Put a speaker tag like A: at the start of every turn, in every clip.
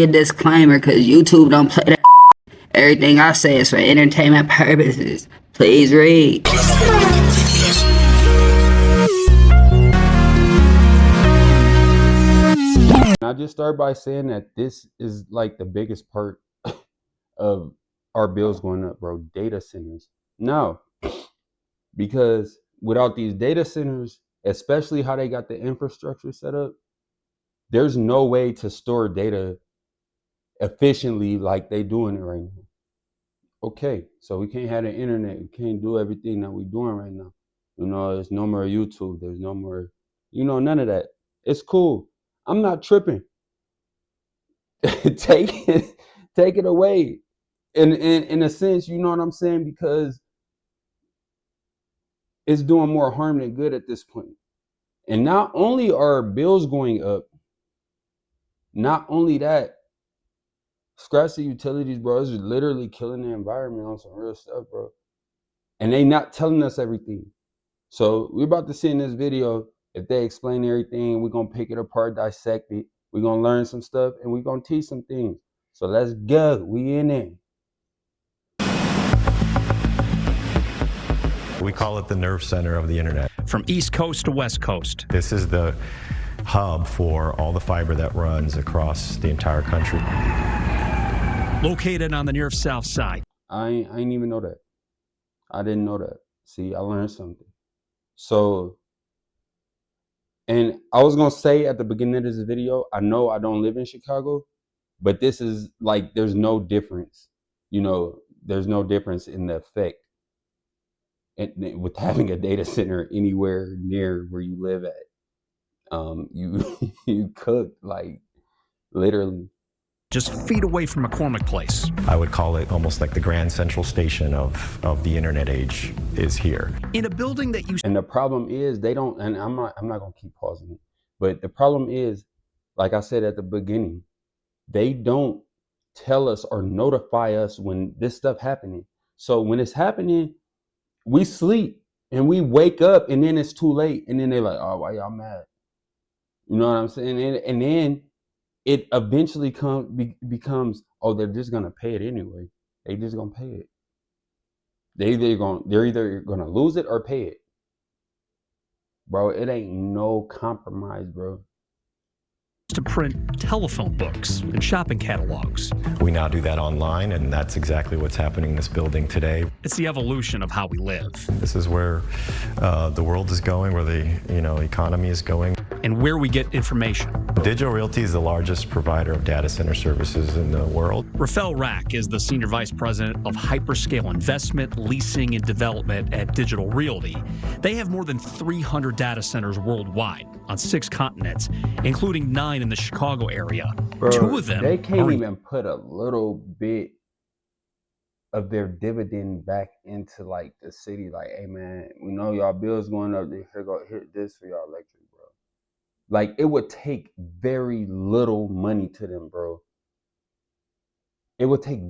A: a disclaimer because YouTube don't play that. Everything I say is for entertainment purposes. Please read.
B: I just start by saying that this is like the biggest part of our bills going up, bro. Data centers. No, because without these data centers, especially how they got the infrastructure set up, there's no way to store data efficiently like they doing it right now. Okay, so we can't have the internet. We can't do everything that we're doing right now. You know, there's no more YouTube. There's no more, none of that. It's cool. I'm not tripping. take it away. In a sense, you know what I'm saying? Because it's doing more harm than good at this point. And not only are bills going up, not only that, scratch the utilities, bro. It's literally killing the environment on some real stuff, bro. And they not telling us everything. So we're about to see in this video, if they explain everything, we're going to pick it apart, dissect it. We're going to learn some stuff, and we're going to teach some things. So let's go. We in it.
C: We call it the nerve center of the internet.
D: From East Coast to West Coast.
C: This is the hub for all the fiber that runs across the entire country.
D: Located on the near south side.
B: I ain't even know that. I didn't know that. See, I learned something. So, and I was going to say at the beginning of this video, I know I don't live in Chicago, but this is like, there's no difference. There's no difference in the effect with having a data center anywhere near where you live at. You cook, like, literally.
D: Just feet away from McCormick Place.
C: I would call it almost like the grand central station of the internet age is here.
D: In a building that you...
B: And the problem is they don't, and I'm not going to keep pausing it, but the problem is, like I said at the beginning, they don't tell us or notify us when this stuff happening. So when it's happening, we sleep and we wake up and then it's too late. And then they're like, oh, why y'all mad? You know what I'm saying? And then it eventually becomes, oh, they're just gonna pay it anyway. They just gonna pay it. They're either gonna lose it or pay it. Bro, it ain't no compromise, bro.
D: To print telephone books and shopping catalogs.
C: We now do that online, and that's exactly what's happening in this building today.
D: It's the evolution of how we live.
C: This is where the world is going, where the economy is going.
D: And where we get information.
C: Digital Realty is the largest provider of data center services in the world.
D: Rafael Rack is the Senior Vice President of Hyperscale Investment, Leasing, and Development at Digital Realty. They have more than 300 data centers worldwide on 6 continents, including 9 in the Chicago area.
B: Bro,
D: 2 of them
B: they can't even put a little bit of their dividend back into like the city. Like, hey man, we know y'all bills going up. Hit this for y'all electric, bro. Like, it would take very little money to them, bro. It would take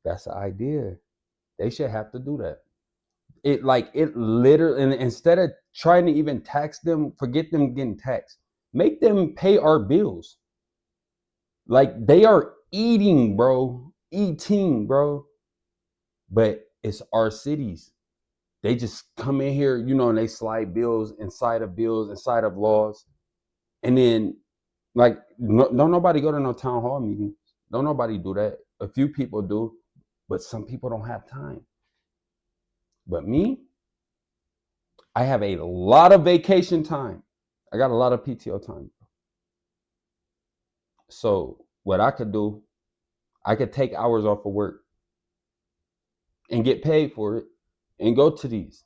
B: that's the idea. They should have to do that. It literally, and instead of trying to even tax them, forget them getting taxed. Make them pay our bills. Like, they are eating, bro. But it's our cities. They just come in here, and they slide bills inside of laws. And then, like, don't nobody go to no town hall meetings. Don't nobody do that. A few people do, but some people don't have time. But me, I have a lot of vacation time. I got a lot of PTO time. So what I could do, I could take hours off of work and get paid for it and go to these.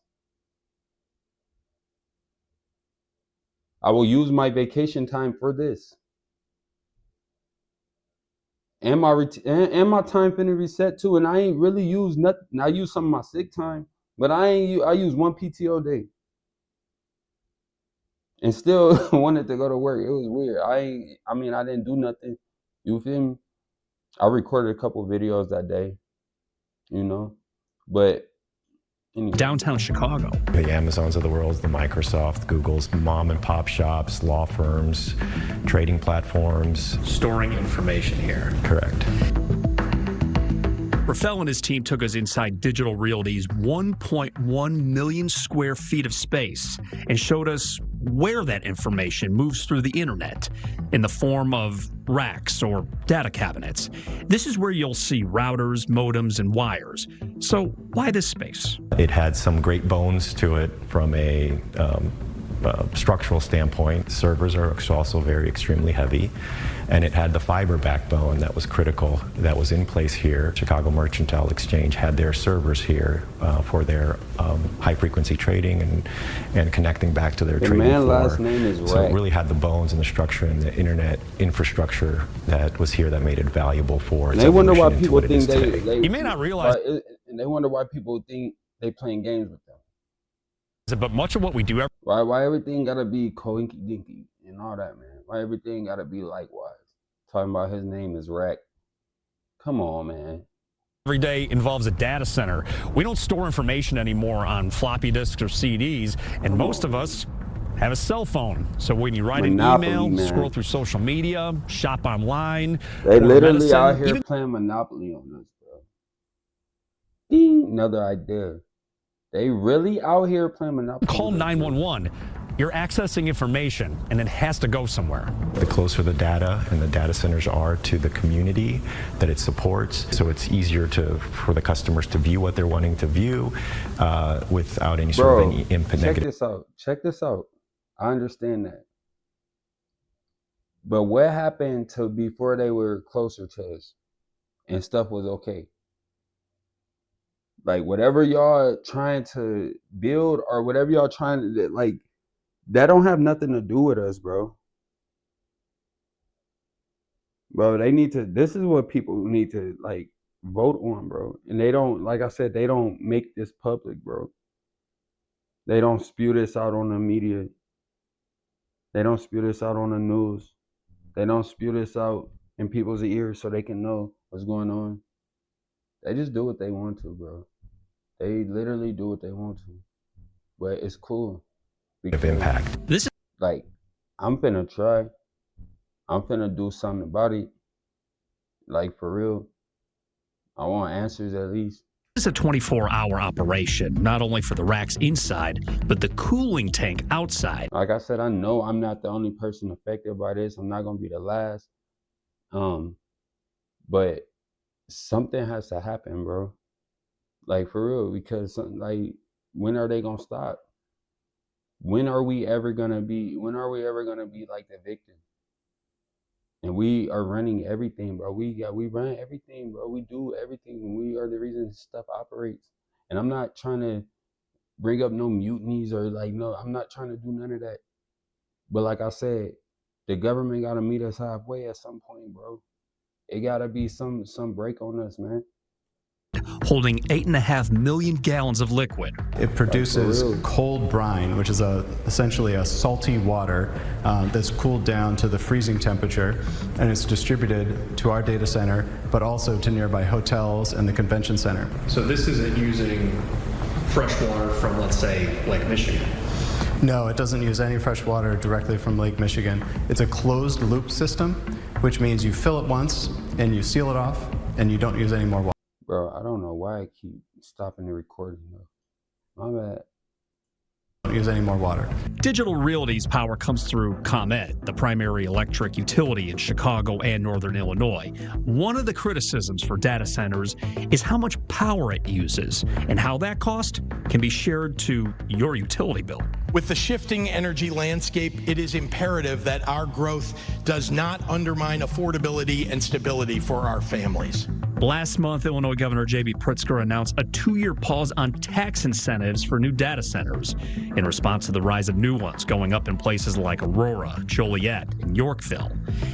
B: I will use my vacation time for this. And my time finna reset too. And I ain't really use nothing. I use some of my sick time, but I use 1 PTO day. And still wanted to go to work. It was weird. I didn't do nothing. You feel me? I recorded a couple videos that day, but
D: downtown Chicago.
C: The Amazons of the world, the Microsoft, Google's, mom and pop shops, law firms, trading platforms.
E: Storing information here.
C: Correct.
D: Rafael and his team took us inside Digital Realty's 1.1 million square feet of space and showed us where that information moves through the internet in the form of racks or data cabinets. This is where you'll see routers, modems, and wires. So why this space?
C: It had some great bones to it from a structural standpoint. Servers are also very extremely heavy, and it had the fiber backbone that was critical, that was in place here. Chicago Mercantile Exchange had their servers here for their high-frequency trading and connecting back to their trading floor.
B: The man's last name is
C: So
B: Rack.
C: it really had the bones and the structure and the internet infrastructure that was here that made it valuable for its
B: And they wonder why
C: evolution into
B: people
C: what it is
B: think
C: today.
E: You may not realize,
B: and they wonder why people think they playing games with them.
E: but much of what we do
B: Why everything gotta be coinky dinky and all that, man? Why everything gotta be likewise? Talking about his name is Rack. Come on, man.
E: every day involves a data center. We don't store information anymore on floppy disks or CDs, and most of us have a cell phone. So when you write
B: Monopoly,
E: an email,
B: man.
E: scroll through social media, shop online,
B: They
E: or
B: literally
E: medicine,
B: out here
E: even
B: playing Monopoly on us, bro. Ding, another idea. They really out here playing Monopoly.
E: call
B: on us, bro.
E: 911. You're accessing information, and it has to go somewhere.
C: The closer the data and the data centers are to the community that it supports, so it's easier for the customers to view what they're wanting to view without any sort of any input
B: check
C: negative.
B: this out. Check this out. I understand that. But what happened to before they were closer to us and stuff was okay? Like whatever y'all trying to build or whatever y'all trying to like, that don't have nothing to do with us, bro. Bro, they need to, this is what people need to like vote on, bro. And they don't, like I said, they don't make this public, bro. They don't spew this out on the media. They don't spew this out on the news. They don't spew this out in people's ears so they can know what's going on. They just do what they want to, bro. They literally do what they want to. But it's cool.
C: Of impact.
D: This is
B: Like, I'm finna try. I'm finna do something about it. Like, for real. I want answers at least.
D: a 24-hour operation, not only for the racks inside, but the cooling tank outside.
B: Like I said, I know I'm not the only person affected by this. I'm not gonna be the last. But something has to happen, bro. Like, for real, because like, when are they gonna stop? When are we ever gonna be like the victim? And we are running everything, bro. We run everything, bro. We do everything. We are the reason stuff operates. And I'm not trying to bring up no mutinies or like, no, I'm not trying to do none of that. But like I said, the government gotta meet us halfway at some point, bro. It gotta be some break on us, man.
D: Holding 8.5 million gallons of liquid.
F: It produces
B: real.
F: cold brine, which is essentially a salty water that's cooled down to the freezing temperature, and it's distributed to our data center, but also to nearby hotels and the convention center.
G: So this isn't using fresh water from, let's say, Lake Michigan?
F: No, it doesn't use any fresh water directly from Lake Michigan. It's a closed loop system, which means you fill it once and you seal it off, and you don't use any more water.
B: Bro, I don't know why I keep stopping the recording though. My bad.
F: Don't use any more water.
D: Digital Realty's power comes through ComEd, the primary electric utility in Chicago and Northern Illinois. One of the criticisms for data centers is how much power it uses and how that cost can be shared to your utility bill.
H: With the shifting energy landscape, it is imperative that our growth does not undermine affordability and stability for our families.
D: Last month, Illinois Governor J.B. Pritzker announced a 2-year pause on tax incentives for new data centers in response to the rise of new ones going up in places like Aurora, Joliet, and Yorkville,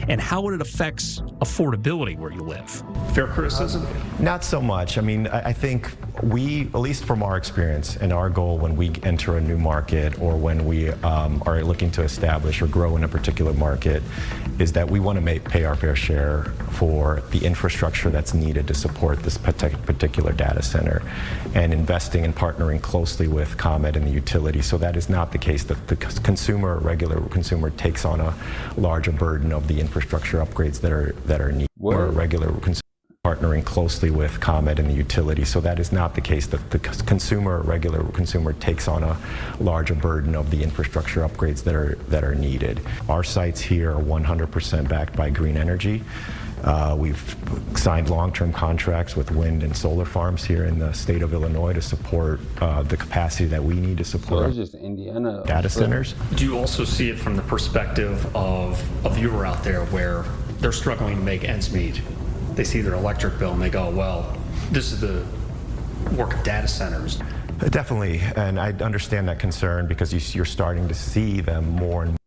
D: and how it affects affordability where you live.
G: Fair criticism?
C: Not so much. I mean, I think we, at least from our experience and our goal when we enter a new market or when we are looking to establish or grow in a particular market, is that we want to pay our fair share for the infrastructure that's needed needed to support this particular data center, and investing and partnering closely with ComEd and the utility. So that is not the case that the consumer, regular consumer, takes on a larger burden of the infrastructure upgrades that are needed. Or regular consumer partnering closely with ComEd and the utility. So that is not the case that the consumer, regular consumer, takes on a larger burden of the infrastructure upgrades that are needed. Our sites here are 100% backed by green energy. We've signed long-term contracts with wind and solar farms here in the state of Illinois to support the capacity that we need to support
B: just Indiana
C: data centers.
D: Do you also see it from the perspective of a viewer out there where they're struggling to make ends meet? They see their electric bill and they go, well, this is the work of data centers.
C: Definitely, and I understand that concern because you're starting to see them more and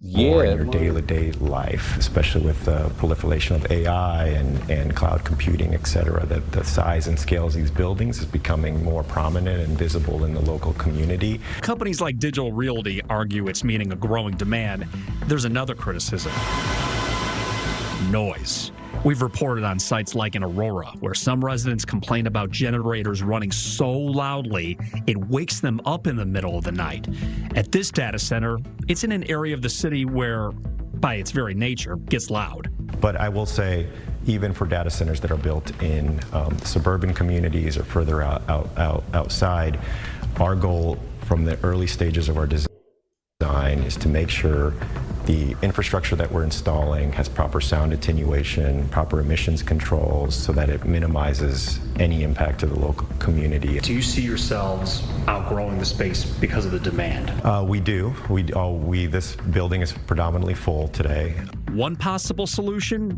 C: more in your day-to-day life, especially with the proliferation of AI and cloud computing, et cetera, that the size and scales of these buildings is becoming more prominent and visible in the local community.
D: Companies like Digital Realty argue it's meeting a growing demand. There's another criticism: noise. We've reported on sites like in Aurora, where some residents complain about generators running so loudly it wakes them up in the middle of the night. At this data center, it's in an area of the city where, by its very nature, gets loud.
C: But I will say, even for data centers that are built in suburban communities or further outside, our goal from the early stages of our design is to make sure the infrastructure that we're installing has proper sound attenuation, proper emissions controls, so that it minimizes any impact to the local community.
D: Do you see yourselves outgrowing the space because of the demand?
C: We do. This building is predominantly full today.
D: One possible solution